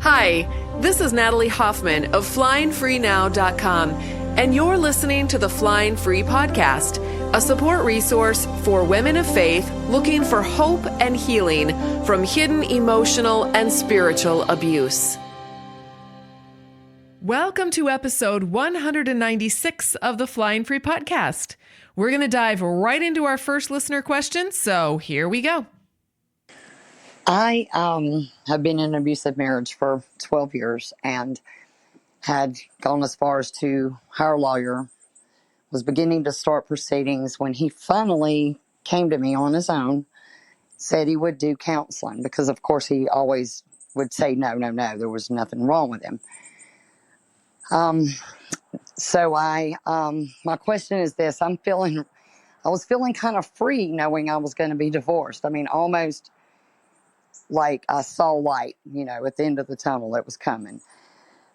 Hi, this is Natalie Hoffman of FlyingFreeNow.com, and you're listening to the Flying Free Podcast, a support resource for women of faith looking for hope and healing from hidden emotional and spiritual abuse. Welcome to episode 196 of the Flying Free Podcast. We're going to dive right into our first listener question, so here we go. I have been in an abusive marriage for 12 years and had gone as far as to hire a lawyer, was beginning to start proceedings when he finally came to me on his own, said he would do counseling because, of course, he always would say no, there was nothing wrong with him. So my question is this: I was feeling kind of free knowing I was going to be divorced. I mean, almost like I saw light, at the end of the tunnel that was coming.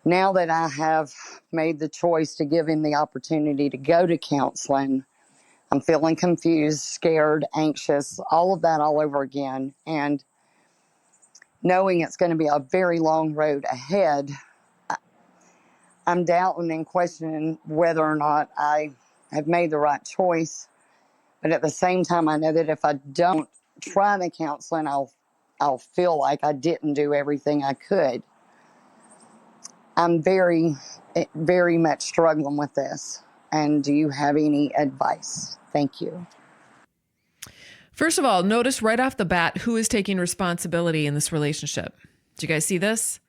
Now that I have made the choice to give him the opportunity to go to counseling, I'm feeling confused, scared, anxious, all of that all over again. And knowing it's going to be a very long road ahead, I'm doubting and questioning whether or not I have made the right choice. But at the same time, I know that if I don't try the counseling, I'll feel like I didn't do everything I could. I'm very, very much struggling with this. And do you have any advice? Thank you. First of all, notice right off the bat who is taking responsibility in this relationship. Do you guys see this?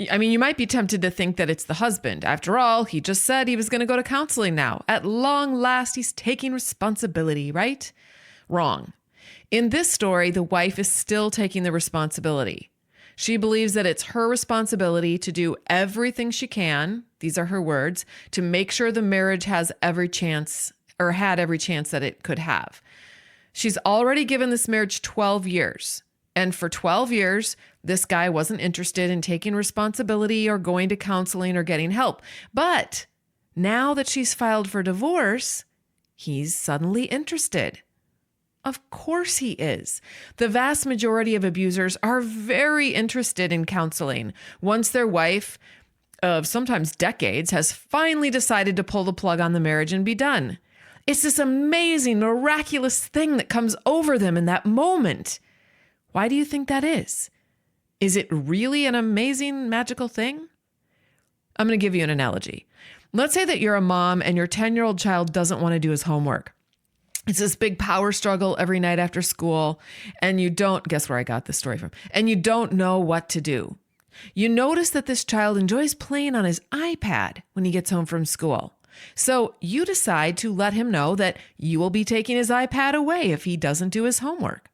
I mean, you might be tempted to think that it's the husband. After all, he just said he was going to go to counseling now. At long last, he's taking responsibility, right? Wrong. In this story, the wife is still taking the responsibility. She believes that it's her responsibility to do everything she can, these are her words, to make sure the marriage has every chance, or had every chance that it could have. She's already given this marriage 12 years. And for 12 years, this guy wasn't interested in taking responsibility or going to counseling or getting help. But now that she's filed for divorce, he's suddenly interested. Of course he is. The vast majority of abusers are very interested in counseling once their wife of sometimes decades has finally decided to pull the plug on the marriage and be done. It's this amazing, miraculous thing that comes over them in that moment. Why do you think that is? Is it really an amazing, magical thing? I'm going to give you an analogy. Let's say that you're a mom and your 10-year-old child doesn't want to do his homework. It's this big power struggle every night after school, and guess where I got this story from, and you don't know what to do. You notice that this child enjoys playing on his iPad when he gets home from school. So you decide to let him know that you will be taking his iPad away if he doesn't do his homework.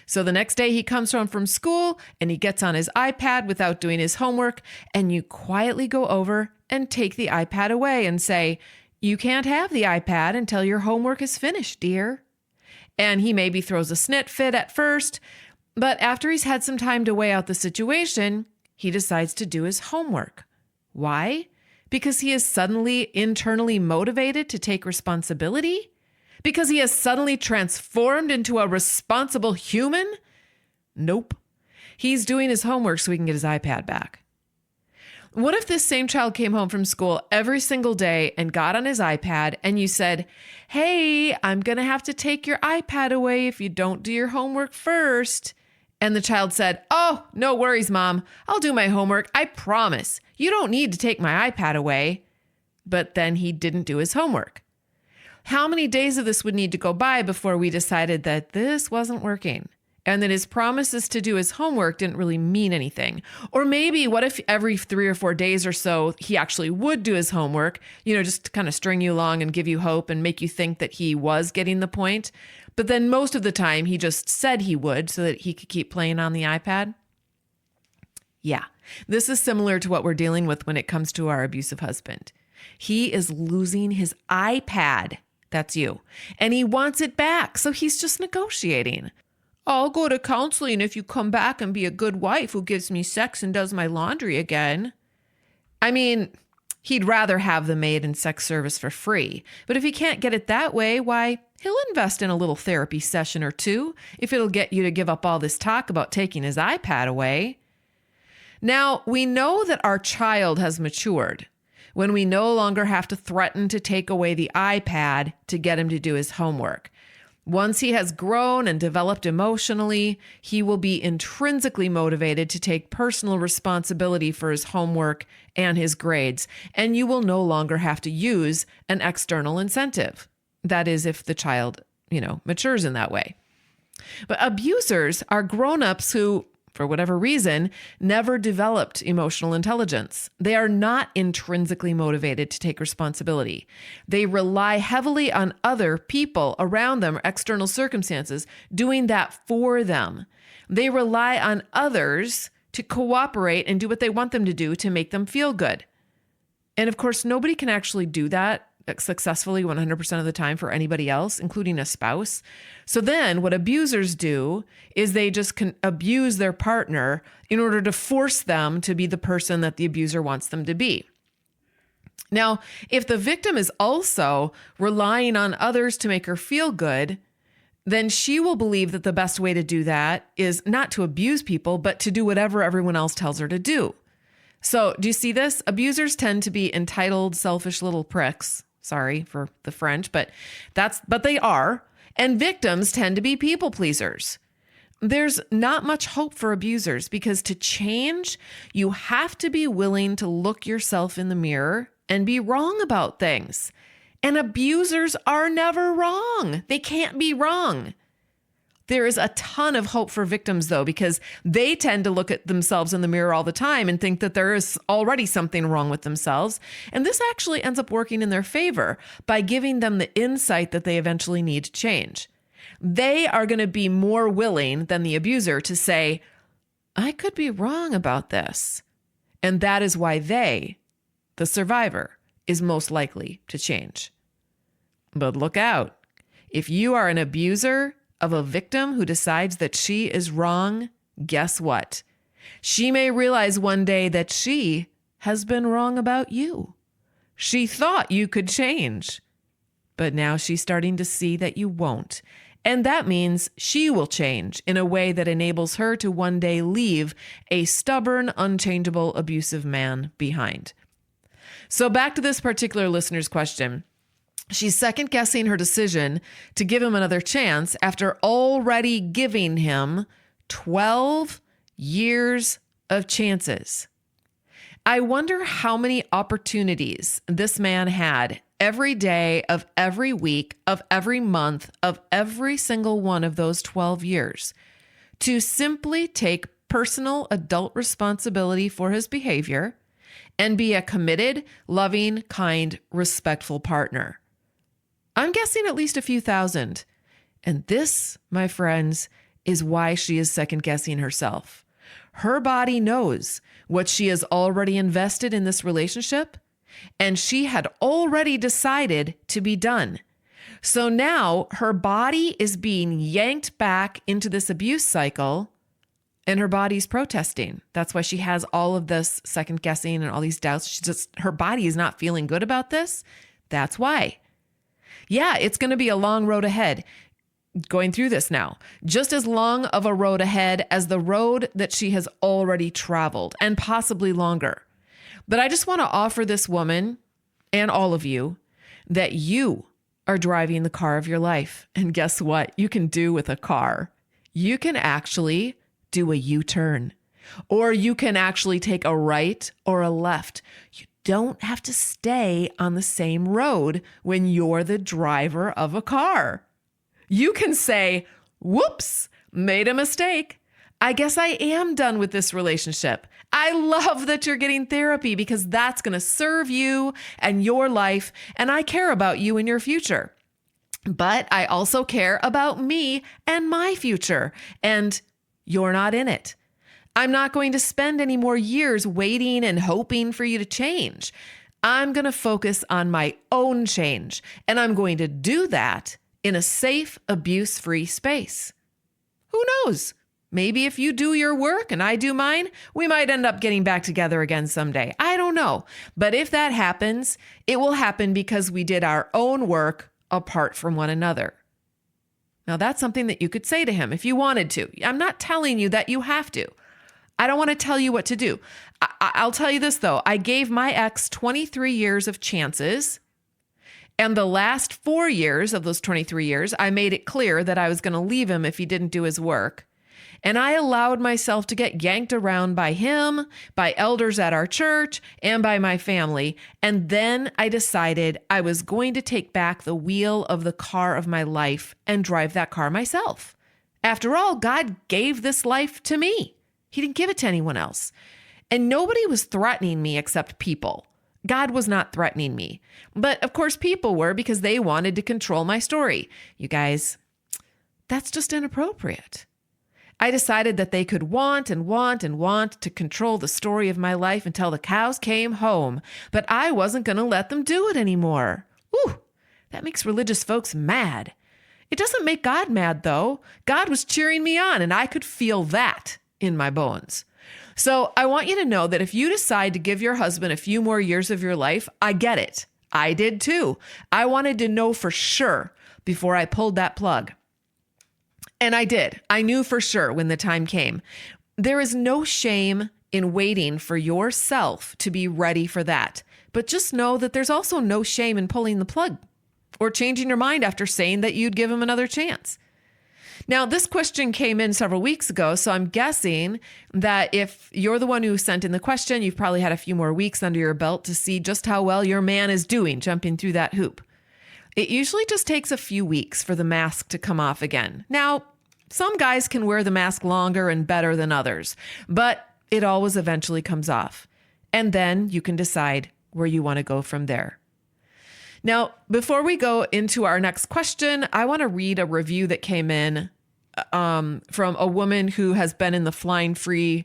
So the next day he comes home from school and he gets on his iPad without doing his homework, and you quietly go over and take the iPad away and say, "You can't have the iPad until your homework is finished, dear." And he maybe throws a snit fit at first, but after he's had some time to weigh out the situation, he decides to do his homework. Why? Because he is suddenly internally motivated to take responsibility? Because he has suddenly transformed into a responsible human? Nope. He's doing his homework so he can get his iPad back. What if this same child came home from school every single day and got on his iPad and you said, "Hey, I'm going to have to take your iPad away if you don't do your homework first." And the child said, "Oh, no worries, Mom. I'll do my homework. I promise. You don't need to take my iPad away." But then he didn't do his homework. How many days of this would need to go by before we decided that this wasn't working? And that his promises to do his homework didn't really mean anything? Or maybe what if every 3 or 4 days or so, he actually would do his homework, just to kind of string you along and give you hope and make you think that he was getting the point. But then most of the time he just said he would so that he could keep playing on the iPad. Yeah, this is similar to what we're dealing with when it comes to our abusive husband. He is losing his iPad. That's you. And he wants it back. So he's just negotiating. "I'll go to counseling if you come back and be a good wife who gives me sex and does my laundry again." I mean, he'd rather have the maid and sex service for free. But if he can't get it that way, why, he'll invest in a little therapy session or two if it'll get you to give up all this talk about taking his iPad away. Now, we know that our child has matured when we no longer have to threaten to take away the iPad to get him to do his homework. Once he has grown and developed emotionally, he will be intrinsically motivated to take personal responsibility for his homework and his grades, and you will no longer have to use an external incentive. That is, if the child, matures in that way. But abusers are grown-ups who, for whatever reason, never developed emotional intelligence. They are not intrinsically motivated to take responsibility. They rely heavily on other people around them, external circumstances, doing that for them. They rely on others to cooperate and do what they want them to do to make them feel good. And of course, nobody can actually do that successfully 100% of the time for anybody else, including a spouse. So then what abusers do is they just can abuse their partner in order to force them to be the person that the abuser wants them to be. Now, if the victim is also relying on others to make her feel good, then she will believe that the best way to do that is not to abuse people, but to do whatever everyone else tells her to do. So do you see this? Abusers tend to be entitled, selfish little pricks. Sorry for the French, but they are. And victims tend to be people pleasers. There's not much hope for abusers because to change, you have to be willing to look yourself in the mirror and be wrong about things. And abusers are never wrong. They can't be wrong. There is a ton of hope for victims, though, because they tend to look at themselves in the mirror all the time and think that there is already something wrong with themselves. And this actually ends up working in their favor by giving them the insight that they eventually need to change. They are going to be more willing than the abuser to say, I could be wrong about this. And that is why they, the survivor, is most likely to change. But look out. If you are an abuser of a victim who decides that she is wrong, guess what? She may realize one day that she has been wrong about you. She thought you could change, but now she's starting to see that you won't. And that means she will change in a way that enables her to one day leave a stubborn, unchangeable, abusive man behind. So back to this particular listener's question. She's second guessing her decision to give him another chance after already giving him 12 years of chances. I wonder how many opportunities this man had every day of every week of every month of every single one of those 12 years to simply take personal adult responsibility for his behavior and be a committed, loving, kind, respectful partner. I'm guessing at least a few thousand. And this, my friends, is why she is second guessing herself. Her body knows what she has already invested in this relationship, and she had already decided to be done. So now her body is being yanked back into this abuse cycle, and her body's protesting. That's why she has all of this second guessing and all these doubts. Her body is not feeling good about this. That's why. Yeah, it's going to be a long road ahead going through this now. Just as long of a road ahead as the road that she has already traveled, and possibly longer. But I just want to offer this woman and all of you that you are driving the car of your life. And guess what? You can do with a car. You can actually do a U-turn, or you can actually take a right or a left. You don't have to stay on the same road when you're the driver of a car. You can say, whoops, made a mistake. I guess I am done with this relationship. I love that you're getting therapy because that's going to serve you and your life, and I care about you and your future. But I also care about me and my future, and you're not in it. I'm not going to spend any more years waiting and hoping for you to change. I'm going to focus on my own change, and I'm going to do that in a safe, abuse-free space. Who knows? Maybe if you do your work and I do mine, we might end up getting back together again someday. I don't know. But if that happens, it will happen because we did our own work apart from one another. Now, that's something that you could say to him if you wanted to. I'm not telling you that you have to. I don't want to tell you what to do. I'll tell you this, though. I gave my ex 23 years of chances. And the last 4 years of those 23 years, I made it clear that I was going to leave him if he didn't do his work. And I allowed myself to get yanked around by him, by elders at our church, and by my family. And then I decided I was going to take back the wheel of the car of my life and drive that car myself. After all, God gave this life to me. He didn't give it to anyone else. And nobody was threatening me except people. God was not threatening me. But of course, people were, because they wanted to control my story. You guys, that's just inappropriate. I decided that they could want and want and want to control the story of my life until the cows came home, but I wasn't going to let them do it anymore. Ooh, that makes religious folks mad. It doesn't make God mad, though. God was cheering me on, and I could feel that in my bones. So I want you to know that if you decide to give your husband a few more years of your life, I get it. I did too. I wanted to know for sure before I pulled that plug. And I did. I knew for sure when the time came. There is no shame in waiting for yourself to be ready for that. But just know that there's also no shame in pulling the plug or changing your mind after saying that you'd give him another chance. Now, this question came in several weeks ago, so I'm guessing that if you're the one who sent in the question, you've probably had a few more weeks under your belt to see just how well your man is doing jumping through that hoop. It usually just takes a few weeks for the mask to come off again. Now, some guys can wear the mask longer and better than others, but it always eventually comes off. And then you can decide where you want to go from there. Now, before we go into our next question, I want to read a review that came in from a woman who has been in the Flying Free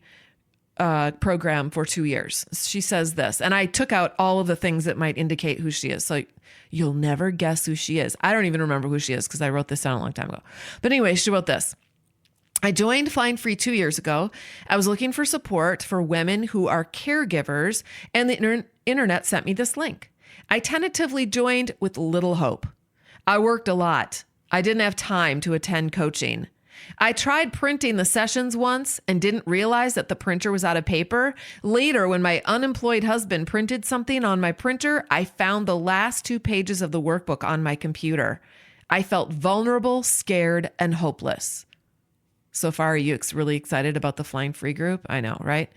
program for 2 years. She says this, and I took out all of the things that might indicate who she is. So you'll never guess who she is. I don't even remember who she is because I wrote this down a long time ago. But anyway, she wrote this. I joined Flying Free 2 years ago. I was looking for support for women who are caregivers, and the internet sent me this link. I tentatively joined with little hope. I worked a lot. I didn't have time to attend coaching. I tried printing the sessions once and didn't realize that the printer was out of paper. Later, when my unemployed husband printed something on my printer, I found the last 2 pages of the workbook on my computer. I felt vulnerable, scared, and hopeless. So far, are you really excited about the Flying Free group? I know, right?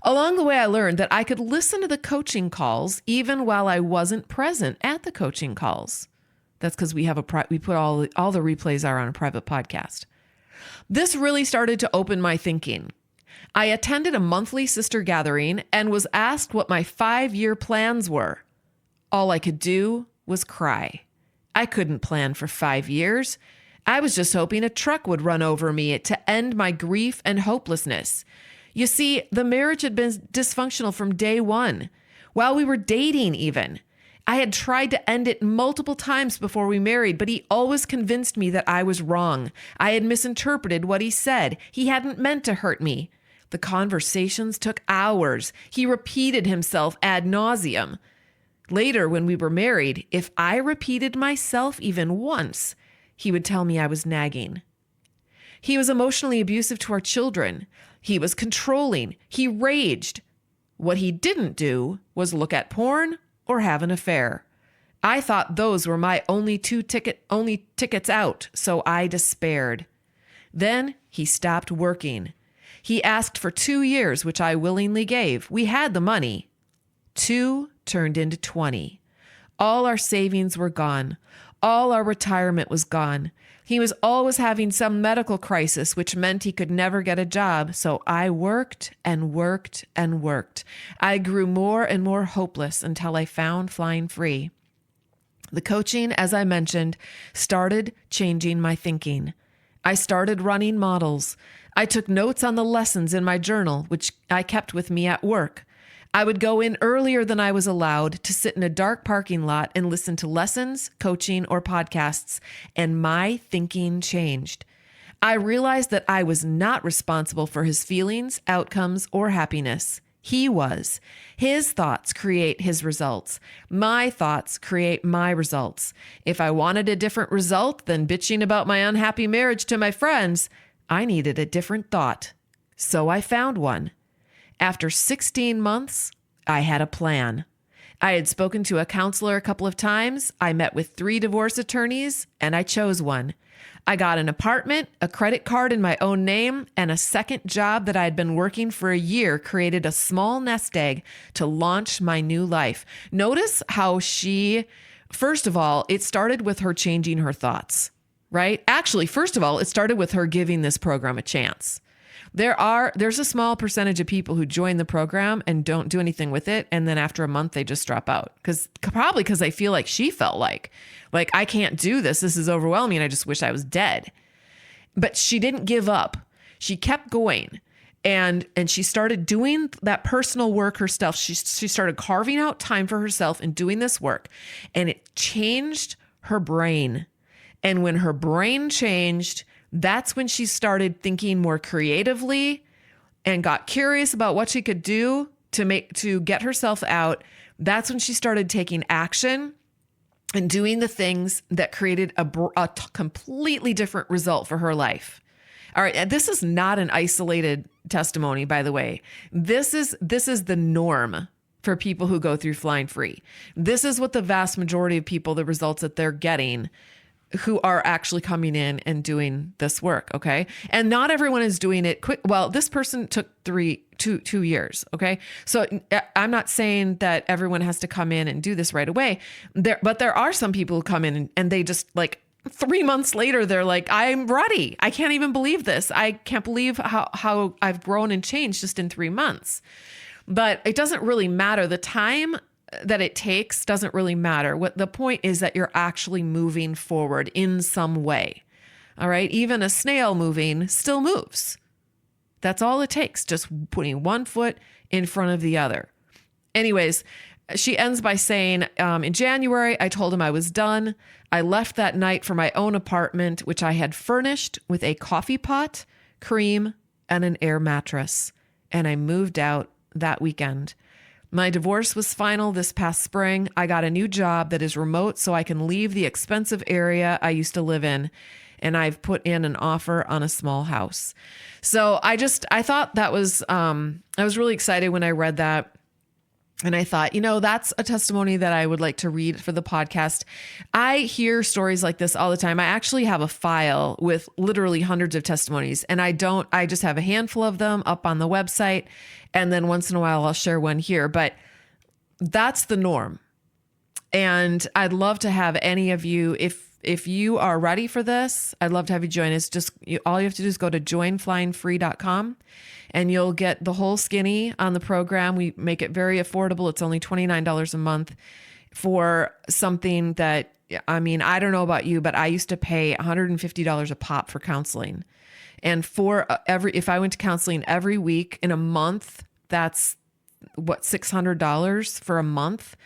Along the way, I learned that I could listen to the coaching calls even while I wasn't present at the coaching calls. That's because we put all the replays are on a private podcast. This really started to open my thinking. I attended a monthly sister gathering and was asked what my 5-year plans were. All I could do was cry. I couldn't plan for 5 years. I was just hoping a truck would run over me to end my grief and hopelessness. You see, the marriage had been dysfunctional from day one, while we were dating even. I had tried to end it multiple times before we married, but he always convinced me that I was wrong. I had misinterpreted what he said. He hadn't meant to hurt me. The conversations took hours. He repeated himself ad nauseum. Later, when we were married, if I repeated myself even once, he would tell me I was nagging. He was emotionally abusive to our children. He was controlling. He raged. What he didn't do was look at porn or have an affair. I thought those were my only tickets out, so I despaired. Then he stopped working. He asked for 2 years, which I willingly gave. We had the money. 2 turned into 20. All our savings were gone. All our retirement was gone. He was always having some medical crisis, which meant he could never get a job. So I worked and worked and worked. I grew more and more hopeless until I found Flying Free. The coaching, as I mentioned, started changing my thinking. I started running models. I took notes on the lessons in my journal, which I kept with me at work. I would go in earlier than I was allowed to sit in a dark parking lot and listen to lessons, coaching, or podcasts, and my thinking changed. I realized that I was not responsible for his feelings, outcomes, or happiness. He was. His thoughts create his results. My thoughts create my results. If I wanted a different result than bitching about my unhappy marriage to my friends, I needed a different thought. So I found one. After 16 months, I had a plan. I had spoken to a counselor a couple of times. I met with 3 divorce attorneys, and I chose one. I got an apartment, a credit card in my own name, and a second job that I had been working for a year created a small nest egg to launch my new life. Notice how first of all, it started with her changing her thoughts, right? Actually, first of all, it started with her giving this program a chance. There's a small percentage of people who join the program and don't do anything with it. And then after a month, they just drop out probably because they feel like she felt like I can't do this. This is overwhelming. I just wish I was dead. But she didn't give up. She kept going and she started doing that personal work herself. She started carving out time for herself and doing this work, and it changed her brain. And when her brain changed, that's when she started thinking more creatively and got curious about what she could do to get herself out. That's when she started taking action and doing the things that created a completely different result for her life. All right. This is not an isolated testimony, by the way. This is the norm for people who go through Flying Free. This is what the vast majority of people, the results that they're getting, who are actually coming in and doing this work. Okay. And not everyone is doing it quick. Well, this person took 2 years. Okay. So I'm not saying that everyone has to come in and do this right away but there are some people who come in and they just 3 months later, they're like, I'm ready. I can't even believe this. I can't believe how I've grown and changed just in 3 months. But it doesn't really matter. The time that it takes doesn't really matter. What the point is that you're actually moving forward in some way. All right. Even a snail moving still moves. That's all it takes. Just putting one foot in front of the other. Anyways, she ends by saying, in January, I told him I was done. I left that night for my own apartment, which I had furnished with a coffee pot, cream, and an air mattress. And I moved out that weekend. My divorce was final this past spring. I got a new job that is remote so I can leave the expensive area I used to live in. And I've put in an offer on a small house. So I thought that was, I was really excited when I read that. And I thought, that's a testimony that I would like to read for the podcast. I hear stories like this all the time. I actually have a file with literally hundreds of testimonies, and I just have a handful of them up on the website. And then once in a while I'll share one here, but that's the norm. And I'd love to have any of you, if you are ready for this, I'd love to have you join us. All you have to do is go to joinflyingfree.com. And you'll get the whole skinny on the program. We make it very affordable. It's only $29 a month for something that, I don't know about you, but I used to pay $150 a pop for counseling. And if I went to counseling every week in a month, that's $600 for a month.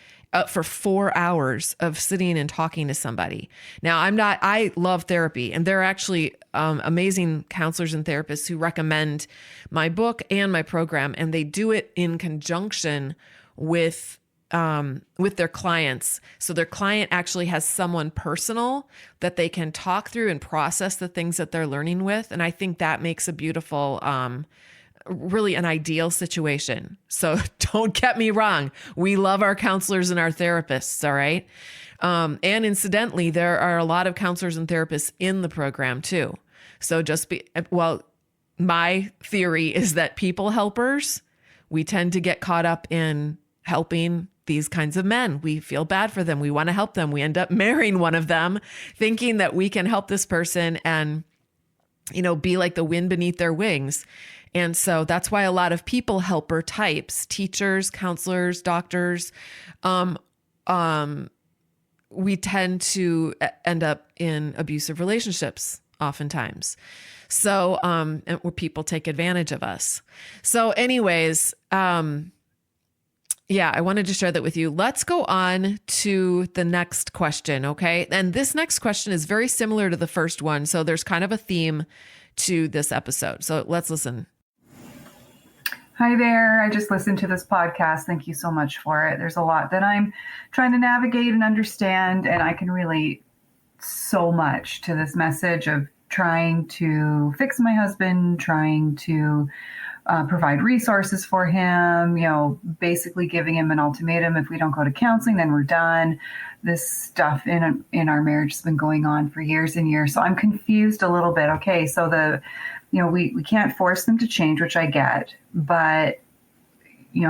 For 4 hours of sitting and talking to somebody. Now, I love therapy, and there are actually amazing counselors and therapists who recommend my book and my program, and they do it in conjunction with their clients. So their client actually has someone personal that they can talk through and process the things that they're learning with. And I think that makes a beautiful, really an ideal situation. So don't get me wrong. We love our counselors and our therapists. All right. And incidentally, there are a lot of counselors and therapists in the program too. So my theory is that people helpers, we tend to get caught up in helping these kinds of men. We feel bad for them. We want to help them. We end up marrying one of them thinking that we can help this person and, be like the wind beneath their wings. And so that's why a lot of people helper types, teachers, counselors, doctors, we tend to end up in abusive relationships oftentimes. So, and where people take advantage of us. So anyways, I wanted to share that with you. Let's go on to the next question. Okay. And this next question is very similar to the first one. So there's kind of a theme to this episode. So let's listen. Hi there. I just listened to this podcast. Thank you so much for it. There's a lot that I'm trying to navigate and understand, and I can relate so much to this message of trying to fix my husband, trying to provide resources for him, basically giving him an ultimatum. If we don't go to counseling, then we're done. This stuff in our marriage has been going on for years and years. So I'm confused a little bit. Okay, so we can't force them to change, which I get, but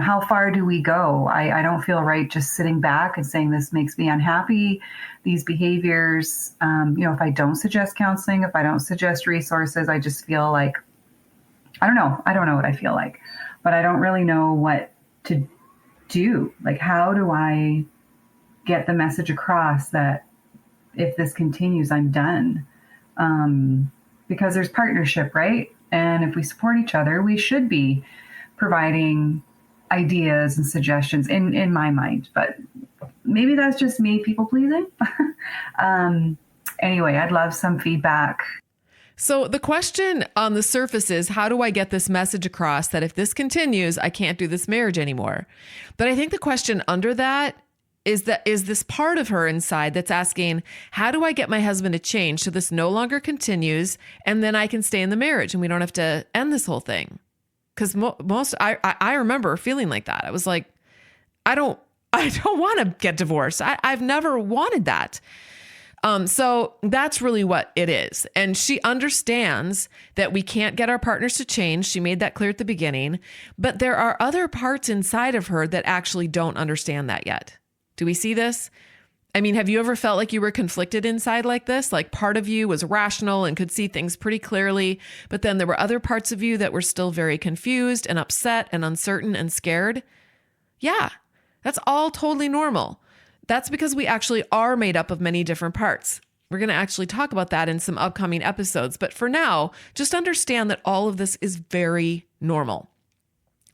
how far do we go? I don't feel right just sitting back and saying this makes me unhappy. These behaviors, if I don't suggest counseling, if I don't suggest resources, I just feel like, I don't know what I feel like, but I don't really know what to do. Like, how do I get the message across that if this continues, I'm done? Because there's partnership, right? And if we support each other, we should be providing ideas and suggestions in my mind, but maybe that's just me people pleasing. Anyway, I'd love some feedback. So the question on the surface is, how do I get this message across that if this continues, I can't do this marriage anymore? But I think the question under that is this part of her inside that's asking, how do I get my husband to change so this no longer continues and then I can stay in the marriage and we don't have to end this whole thing? Because I remember feeling like that. I was like, I don't want to get divorced. I've never wanted that. So that's really what it is. And she understands that we can't get our partners to change. She made that clear at the beginning, but there are other parts inside of her that actually don't understand that yet. Do we see this? I mean, have you ever felt like you were conflicted inside like this? Like part of you was rational and could see things pretty clearly, but then there were other parts of you that were still very confused and upset and uncertain and scared? Yeah, that's all totally normal. That's because we actually are made up of many different parts. We're going to actually talk about that in some upcoming episodes. But for now, just understand that all of this is very normal.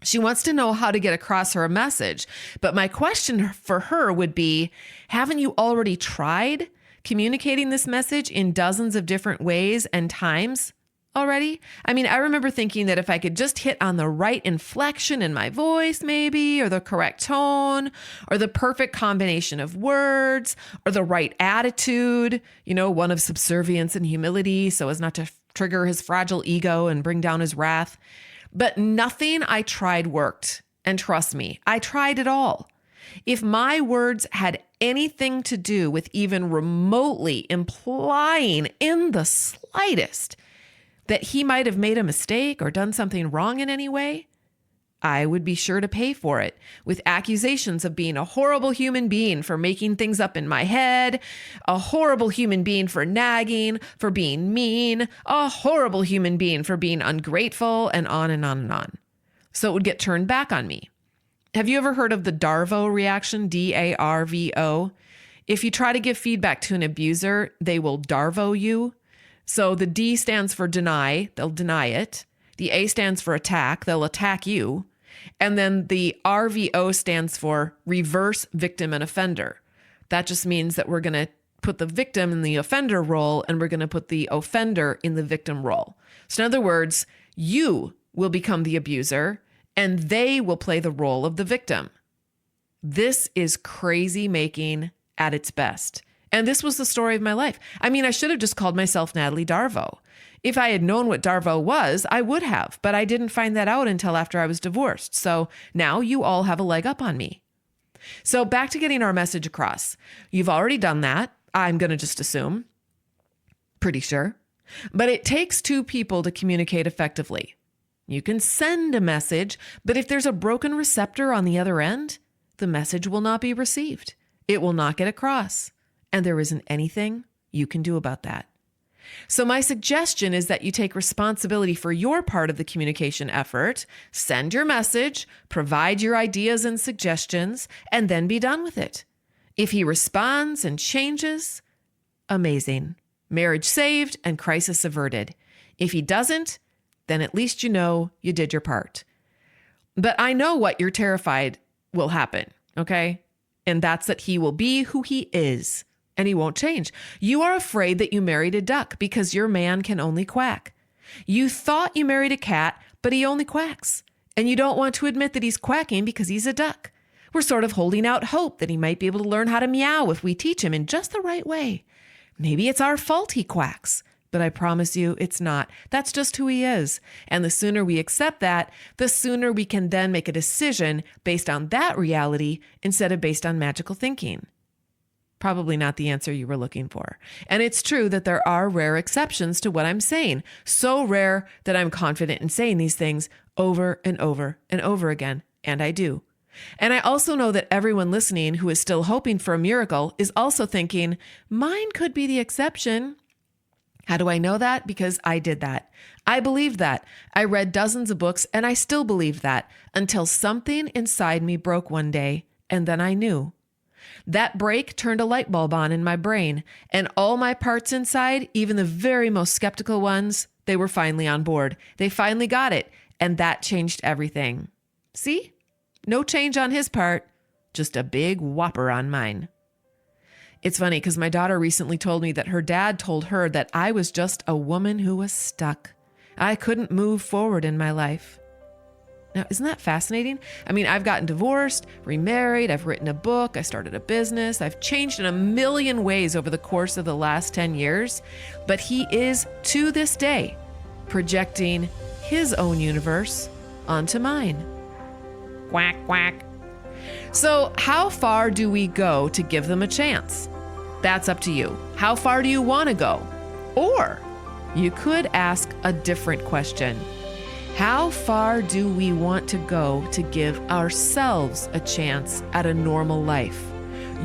She wants to know how to get across her message. But my question for her would be, haven't you already tried communicating this message in dozens of different ways and times already? I mean, I remember thinking that if I could just hit on the right inflection in my voice, maybe, or the correct tone, or the perfect combination of words, or the right attitude, one of subservience and humility, so as not to trigger his fragile ego and bring down his wrath. But nothing I tried worked. And trust me, I tried it all. If my words had anything to do with even remotely implying in the slightest that he might have made a mistake or done something wrong in any way, I would be sure to pay for it with accusations of being a horrible human being for making things up in my head, a horrible human being for nagging, for being mean, a horrible human being for being ungrateful, and on and on and on. So it would get turned back on me. Have you ever heard of the Darvo reaction, DARVO? If you try to give feedback to an abuser, they will Darvo you. So the D stands for deny, they'll deny it. The A stands for attack, they'll attack you. And then the RVO stands for reverse victim and offender. That just means that we're going to put the victim in the offender role and we're going to put the offender in the victim role. So in other words, you will become the abuser and they will play the role of the victim. This is crazy making at its best. And this was the story of my life. I mean, I should have just called myself Natalie Darvo. If I had known what Darvo was, I would have, but I didn't find that out until after I was divorced. So now you all have a leg up on me. So back to getting our message across. You've already done that. I'm going to just assume. Pretty sure. But it takes two people to communicate effectively. You can send a message, but if there's a broken receptor on the other end, the message will not be received. It will not get across. And there isn't anything you can do about that. So my suggestion is that you take responsibility for your part of the communication effort, send your message, provide your ideas and suggestions, and then be done with it. If he responds and changes, amazing. Marriage saved and crisis averted. If he doesn't, then at least you know you did your part. But I know what you're terrified will happen, okay? And that's that he will be who he is. And he won't change. You are afraid that you married a duck because your man can only quack. You thought you married a cat, but he only quacks. And you don't want to admit that he's quacking because he's a duck. We're sort of holding out hope that he might be able to learn how to meow if we teach him in just the right way. Maybe it's our fault he quacks. But I promise you, it's not. That's just who he is. And the sooner we accept that, the sooner we can then make a decision based on that reality instead of based on magical thinking. Probably not the answer you were looking for. And it's true that there are rare exceptions to what I'm saying. So rare that I'm confident in saying these things over and over and over again. And I do. And I also know that everyone listening who is still hoping for a miracle is also thinking, mine could be the exception. How do I know that? Because I did that. I believed that. I read dozens of books and I still believed that until something inside me broke one day, and then I knew. That break turned a light bulb on in my brain, and all my parts inside, even the very most skeptical ones, they were finally on board. They finally got it, and that changed everything. See? No change on his part, just a big whopper on mine. It's funny because my daughter recently told me that her dad told her that I was just a woman who was stuck. I couldn't move forward in my life. Now, isn't that fascinating? I mean, I've gotten divorced, remarried, I've written a book, I started a business, I've changed in a million ways over the course of the last 10 years, but he is, to this day, projecting his own universe onto mine. Quack, quack. So how far do we go to give them a chance? That's up to you. How far do you want to go? Or you could ask a different question. How far do we want to go to give ourselves a chance at a normal life?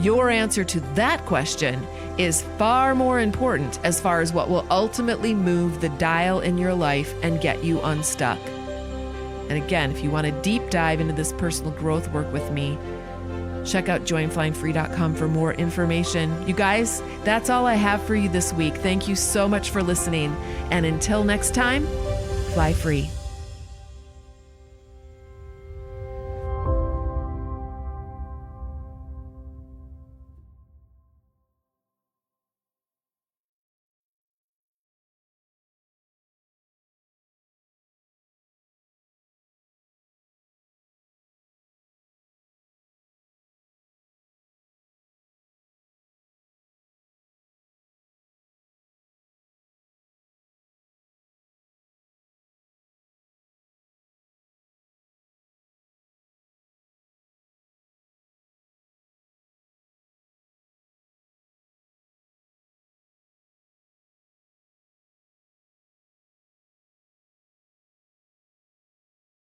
Your answer to that question is far more important as far as what will ultimately move the dial in your life and get you unstuck. And again, if you want to deep dive into this personal growth work with me, check out joinflyingfree.com for more information. You guys, that's all I have for you this week. Thank you so much for listening. And until next time, fly free.